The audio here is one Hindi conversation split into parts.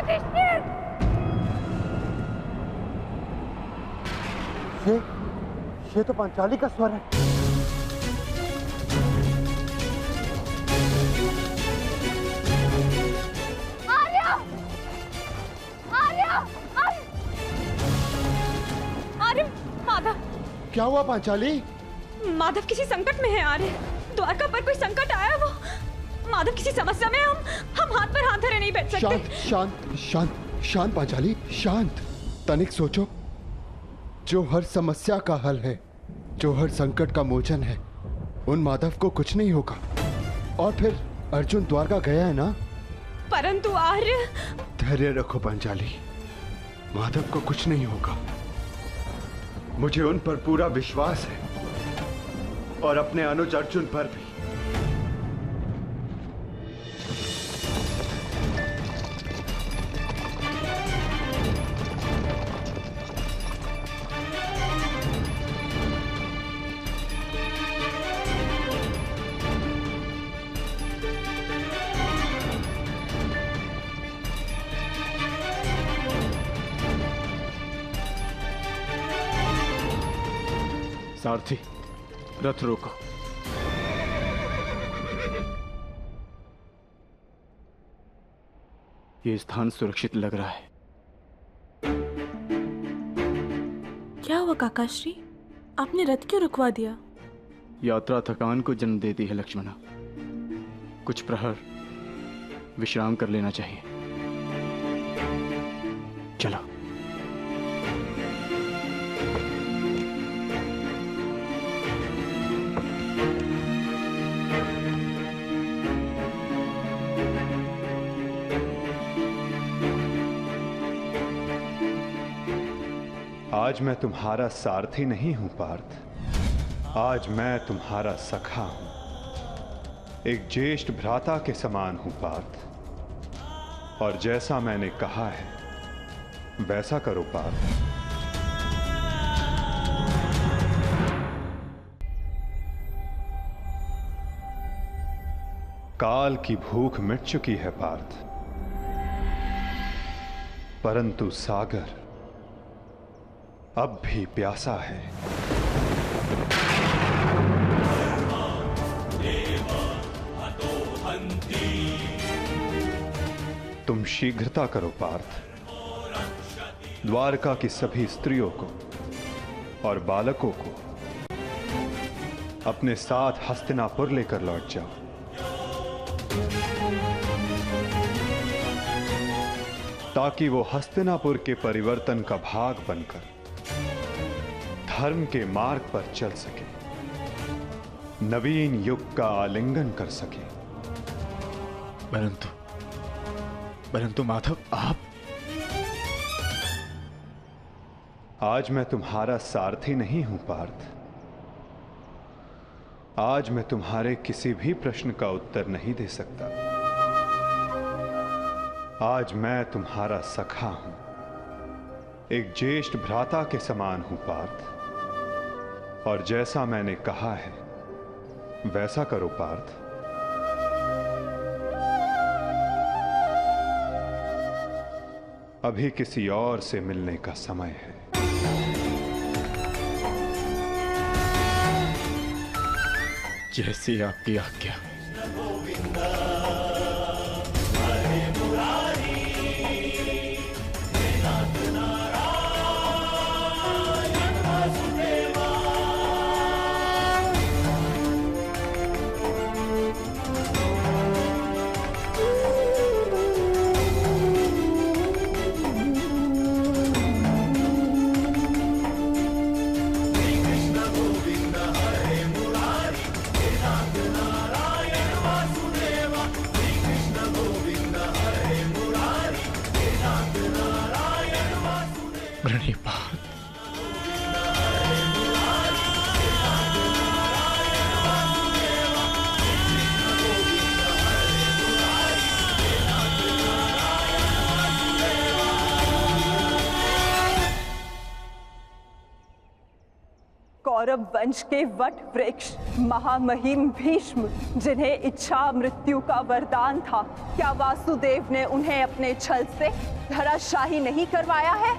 युधिष्ठिर! ये तो पांचाली का स्वर है। आर्य! आर्य! आर्य! माधव! क्या हुआ पांचाली? माधव किसी संकट में है आर्य। द्वारका पर कोई संकट आया। वो माधव किसी समस्या में। हम हाथ पर हाथ धरे नहीं बैठ सकते। शांत शांत शांत शांत पांचाली, शांत। तनिक सोचो, जो हर समस्या का हल है, जो हर संकट का मोचन है, उन माधव को कुछ नहीं होगा। और फिर अर्जुन द्वारका गया है ना? परंतु आर्य। धैर्य रखो पांचाली, माधव को कुछ नहीं होगा। मुझे उन पर पूरा विश्वास है और अपने अनुज अर्जुन पर भी। सारथी, रथ रोको। ये स्थान सुरक्षित लग रहा है। क्या हुआ काकाश्री? आपने रथ क्यों रुकवा दिया? यात्रा थकान को जन्म देती है लक्ष्मणा। कुछ प्रहर विश्राम कर लेना चाहिए। चलो। आज मैं तुम्हारा सारथी नहीं हूं पार्थ, आज मैं तुम्हारा सखा हूं। एक ज्येष्ठ भ्राता के समान हूं पार्थ, और जैसा मैंने कहा है वैसा करो पार्थ। काल की भूख मिट चुकी है पार्थ, परंतु सागर अब भी प्यासा है। तुम शीघ्रता करो पार्थ, द्वारका की सभी स्त्रियों को और बालकों को अपने साथ हस्तिनापुर लेकर लौट जाओ। ताकि वो हस्तिनापुर के परिवर्तन का भाग बनकर धर्म के मार्ग पर चल सके, नवीन युग का आलिंगन कर सके। परंतु माधव, आप। आज मैं तुम्हारा सारथी नहीं हूं पार्थ, आज मैं तुम्हारे किसी भी प्रश्न का उत्तर नहीं दे सकता। आज मैं तुम्हारा सखा हूं, एक ज्येष्ठ भ्राता के समान हूं पार्थ, और जैसा मैंने कहा है वैसा करो पार्थ। अभी किसी और से मिलने का समय है। जैसी आपकी आज्ञा। कौरव वंश के वट वृक्ष महामहिम भीष्म, जिन्हें इच्छा मृत्यु का वरदान था, क्या वासुदेव ने उन्हें अपने छल से धराशाही नहीं करवाया है?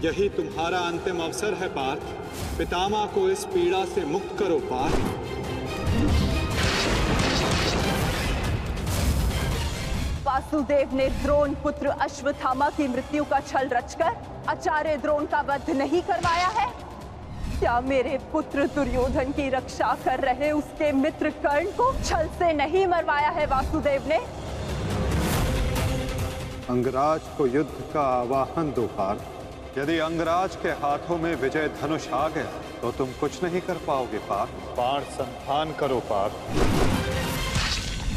यही तुम्हारा अंतिम अवसर है पार्थ। पितामह को इस पीड़ा से मुक्त करो पार्थ। वासुदेव ने द्रोण पुत्र अश्वत्थामा की मृत्यु का छल रचकर आचार्य द्रोण का वध नहीं करवाया है? क्या मेरे पुत्र दुर्योधन की रक्षा कर रहे उसके मित्र कर्ण को छल से नहीं मरवाया है वासुदेव ने? अंगराज को युद्ध का आवाहन दो पार्थ। यदि अंगराज के हाथों में विजय धनुष आ गया तो तुम कुछ नहीं कर पाओगे पार्थ। बाण संधान करो पार्थ।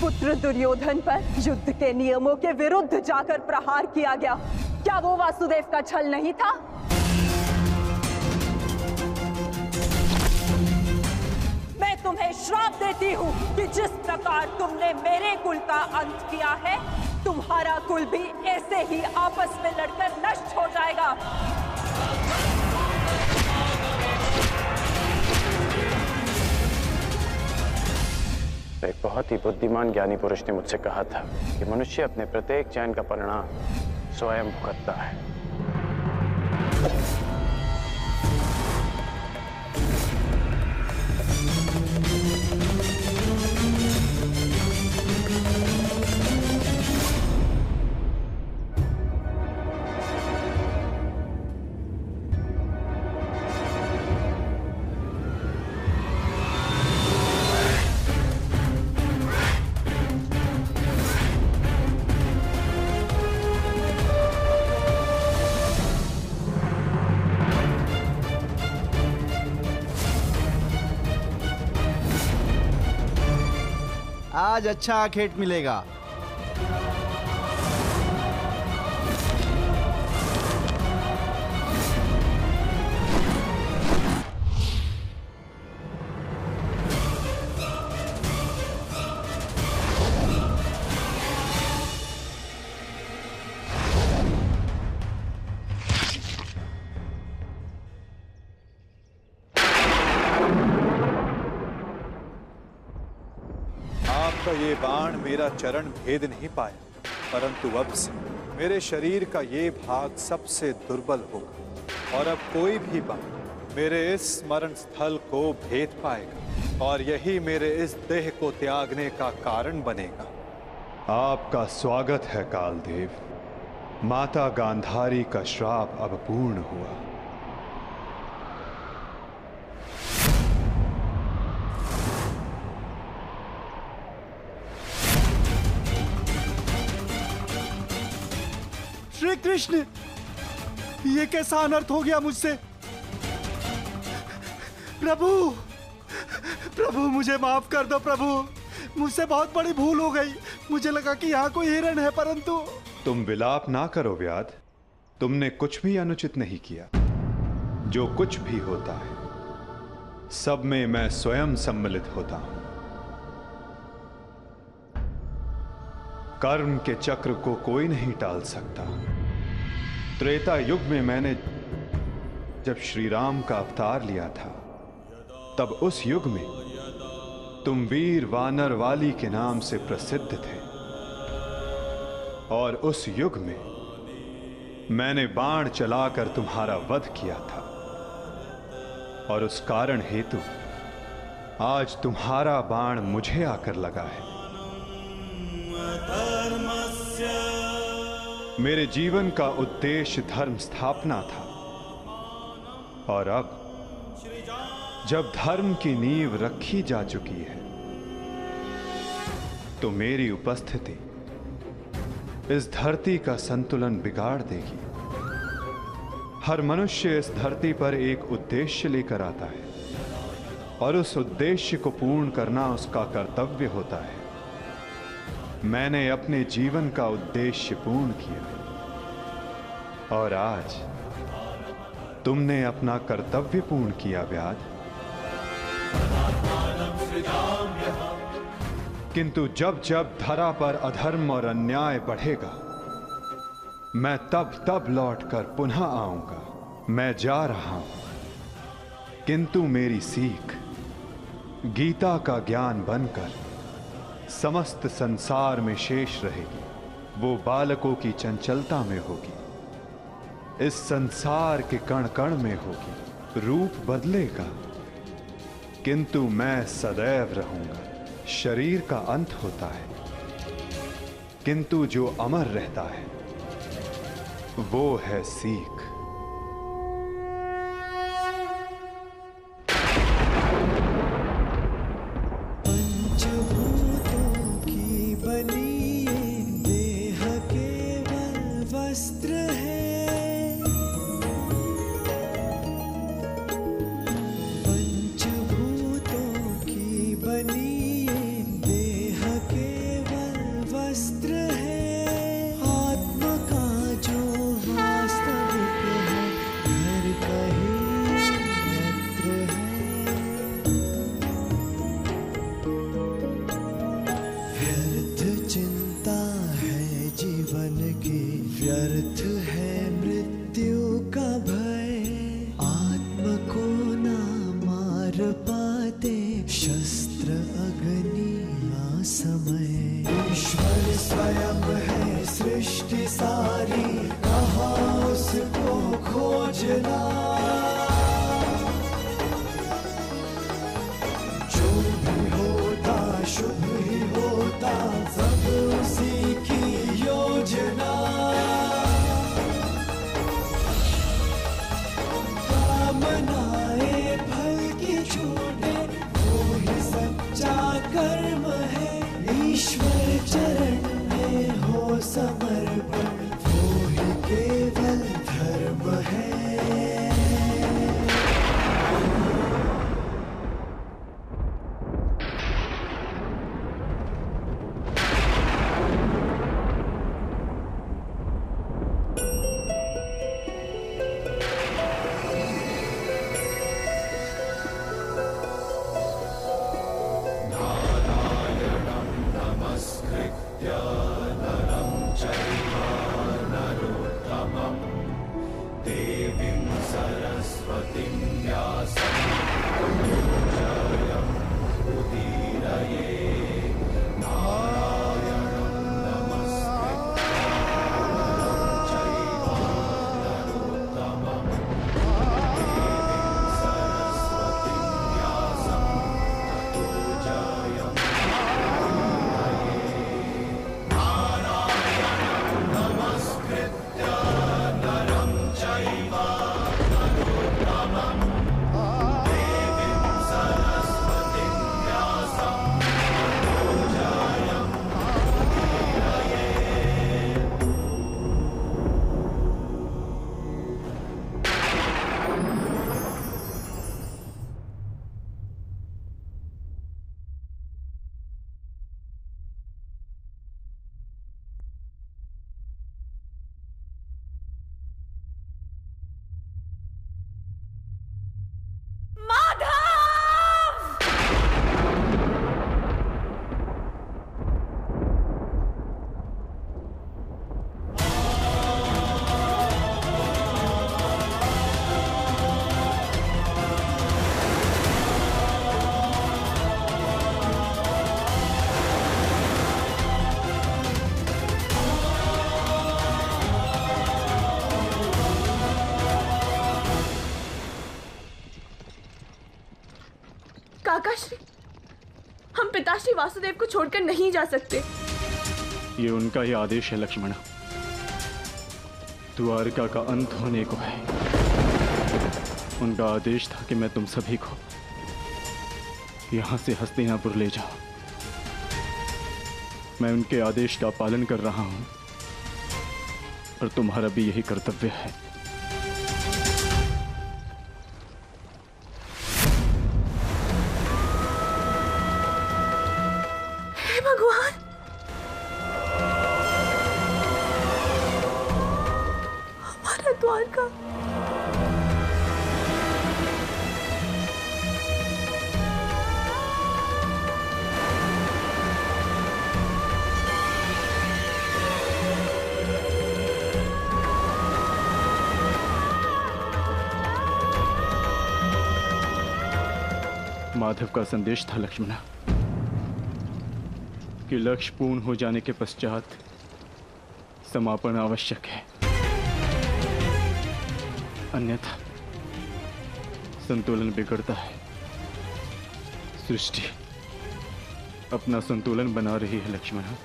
पुत्र दुर्योधन पर युद्ध के नियमों के विरुद्ध जाकर प्रहार किया गया, क्या वो वासुदेव का छल नहीं था? मैं तुम्हें श्राप देती हूँ कि जिस प्रकार तुमने मेरे कुल का अंत किया है, तुम्हारा कुल भी ऐसे ही आपस में लड़कर नष्ट हो जाएगा। एक बहुत ही बुद्धिमान ज्ञानी पुरुष ने मुझसे कहा था कि मनुष्य अपने प्रत्येक चयन का परिणाम स्वयं भुगतता है। आज अच्छा खेत मिलेगा। ये बाण मेरा चरण भेद नहीं पाया, परंतु अब से मेरे शरीर का ये भाग सबसे दुर्बल होगा और अब कोई भी बाण मेरे इस स्मरण स्थल को भेद पाएगा और यही मेरे इस देह को त्यागने का कारण बनेगा। आपका स्वागत है कालदेव। माता गांधारी का श्राप अब पूर्ण हुआ। श्री कृष्ण, ये कैसा अनर्थ हो गया मुझसे? प्रभु, प्रभु मुझे माफ कर दो प्रभु, मुझसे बहुत बड़ी भूल हो गई। मुझे लगा कि यहाँ कोई हिरण है, परंतु। तुम विलाप ना करो व्याध, तुमने कुछ भी अनुचित नहीं किया। जो कुछ भी होता है सब में मैं स्वयं सम्मिलित होता हूं। कर्म के चक्र को कोई नहीं टाल सकता। त्रेता युग में मैंने जब श्री राम का अवतार लिया था, तब उस युग में तुम वीर वानर वाली के नाम से प्रसिद्ध थे और उस युग में मैंने बाण चलाकर तुम्हारा वध किया था और उस कारण हेतु आज तुम्हारा बाण मुझे आकर लगा है। मेरे जीवन का उद्देश्य धर्म स्थापना था और अब जब धर्म की नींव रखी जा चुकी है तो मेरी उपस्थिति इस धरती का संतुलन बिगाड़ देगी। हर मनुष्य इस धरती पर एक उद्देश्य लेकर आता है और उस उद्देश्य को पूर्ण करना उसका कर्तव्य होता है। मैंने अपने जीवन का उद्देश्य पूर्ण किया और आज तुमने अपना कर्तव्य पूर्ण किया व्याध। किंतु जब जब धरा पर अधर्म और अन्याय बढ़ेगा, मैं तब तब लौटकर पुनः आऊंगा। मैं जा रहा हूं, किंतु मेरी सीख गीता का ज्ञान बनकर समस्त संसार में शेष रहेगी। वो बालकों की चंचलता में होगी, इस संसार के कण कण में होगी। रूप बदलेगा किंतु मैं सदैव रहूंगा। शरीर का अंत होता है किंतु जो अमर रहता है वो है सीख। पंचभूतों की बनी ये देह केवल वस्त्र है। पंचभूतों की बनी ये देह केवल वस्त्र है। आत्मा का जो वास्तविक है घर कहीं अन्यत्र है। व्यर्थ चिंता है जीवन की, व्यर्थ है मृत्यु का भय। आत्म को ना मार पाते शस्त्र अग्नि ना समय। ईश्वर स्वयं है सृष्टि सारी, कहाँ उसको खोजना। जो भी होता शुभ ही होता, सब उसी की योजना। कामनाएं फल की छूटे, वो ही सच्चा कर्म है। ईश्वर चरण में हो समर्पण, वो ही केवल धर्म है। काकाश्री, हम पिताश्री वासुदेव को छोड़कर नहीं जा सकते। ये उनका ही आदेश है लक्ष्मणा। द्वारका का अंत होने को है। उनका आदेश था कि मैं तुम सभी को यहां से हस्तिनापुर ले जाऊं। मैं उनके आदेश का पालन कर रहा हूं और तुम्हारा भी यही कर्तव्य है। हे भगवान, हमारा द्वारका। माधव का संदेश था लक्ष्मणा कि लक्ष्य पूर्ण हो जाने के पश्चात समापन आवश्यक है, अन्यथा संतुलन बिगड़ता है। सृष्टि अपना संतुलन बना रही है लक्ष्मणा।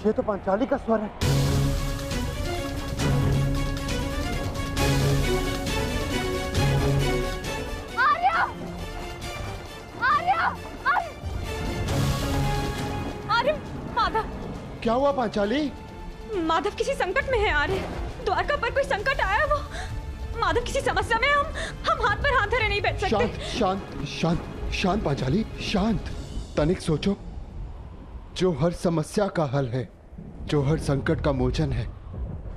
ये तो पांचाली का स्वर है। आर्य! आर्य! आर्य! माधव! क्या हुआ पांचाली? माधव किसी संकट में है आर्य। द्वारका पर कोई संकट आया वो। माधव किसी समस्या में, हम हाथ पर हाथ धरे नहीं बैठ सकते। शांत शांत शांत शांत पांचाली, शांत। तनिक सोचो, जो हर समस्या का हल है, जो हर संकट का मोचन है,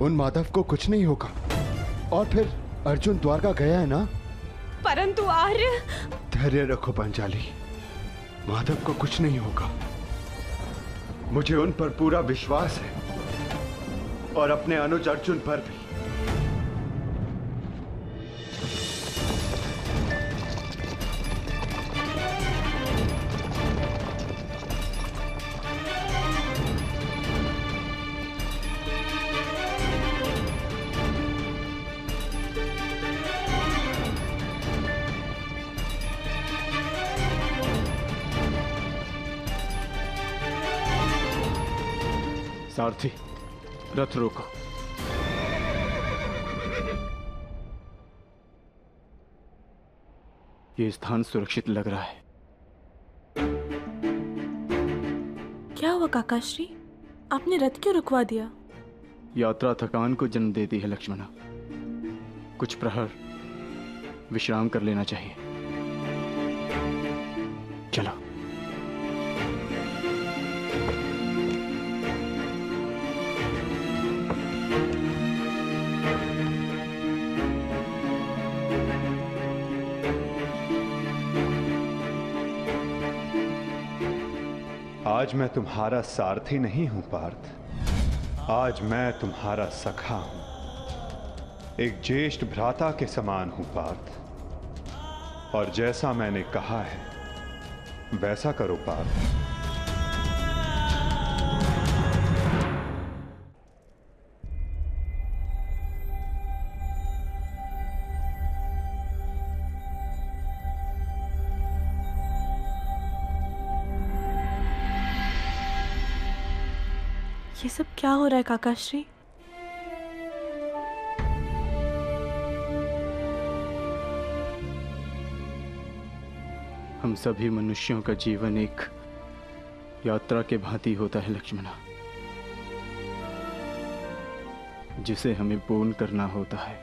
उन माधव को कुछ नहीं होगा। और फिर अर्जुन द्वारका गया है ना? परंतु आर्य। धैर्य रखो पांचाली, माधव को कुछ नहीं होगा। मुझे उन पर पूरा विश्वास है और अपने अनुज अर्जुन पर भी। सारथी, रथ रोको। ये स्थान सुरक्षित लग रहा है। क्या हुआ काकाश्री, आपने रथ क्यों रुकवा दिया? यात्रा थकान को जन्म देती है लक्ष्मणा। कुछ प्रहर विश्राम कर लेना चाहिए। चलो। आज मैं तुम्हारा सारथी नहीं हूं पार्थ, आज मैं तुम्हारा सखा हूं। एक ज्येष्ठ भ्राता के समान हूं पार्थ, और जैसा मैंने कहा है वैसा करो पार्थ। ये सब क्या हो रहा है काकाश्री? हम सभी मनुष्यों का जीवन एक यात्रा के भांति होता है लक्ष्मणा, जिसे हमें पूर्ण करना होता है।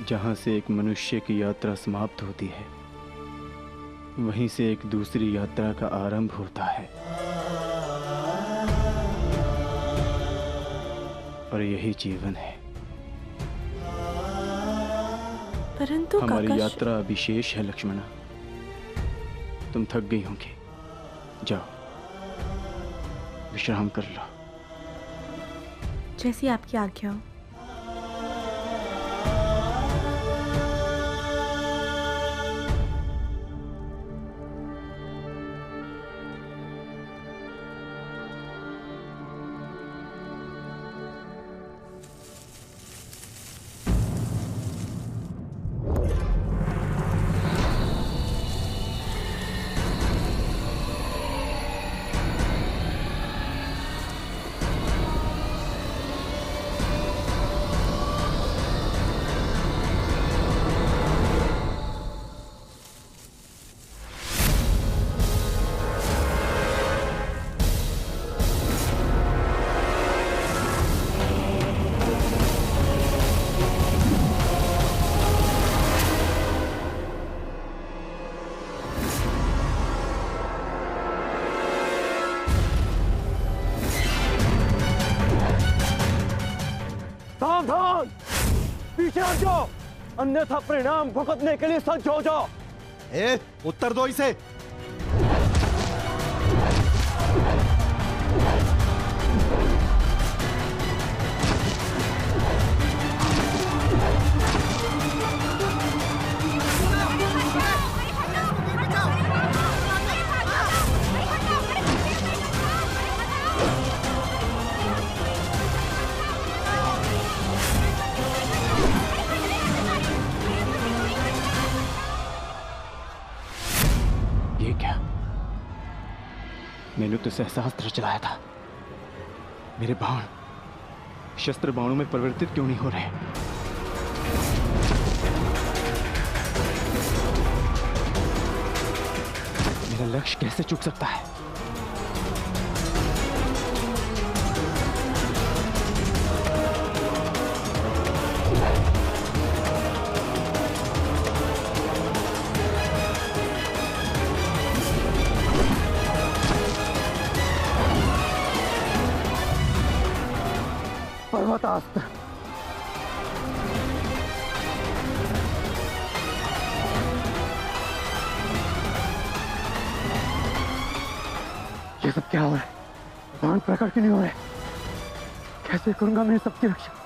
जहां से एक मनुष्य की यात्रा समाप्त होती है, वहीं से एक दूसरी यात्रा का आरंभ होता है। और यही जीवन है। परंतु हमारी यात्रा अभी शेष है लक्ष्मणा। तुम थक गई होंगी, जाओ विश्राम कर लो। जैसी आपकी आज्ञा हो। सावधान, पीछे हट जाओ, अन्यथा परिणाम भुगतने के लिए सज्ज हो जाओ। ए, उत्तर दो इसे। ये क्या? मैंने तो सहस्त्र चलाया था। मेरे बाण शस्त्र बाणों में परिवर्तित क्यों नहीं हो रहे? मेरा लक्ष्य कैसे चूक सकता है? पर्वतास्त्र। ये सब क्या हो रहा है? बाण प्रकट क्यों नहीं हो रहे? कैसे करूंगा मैं सबकी रक्षा?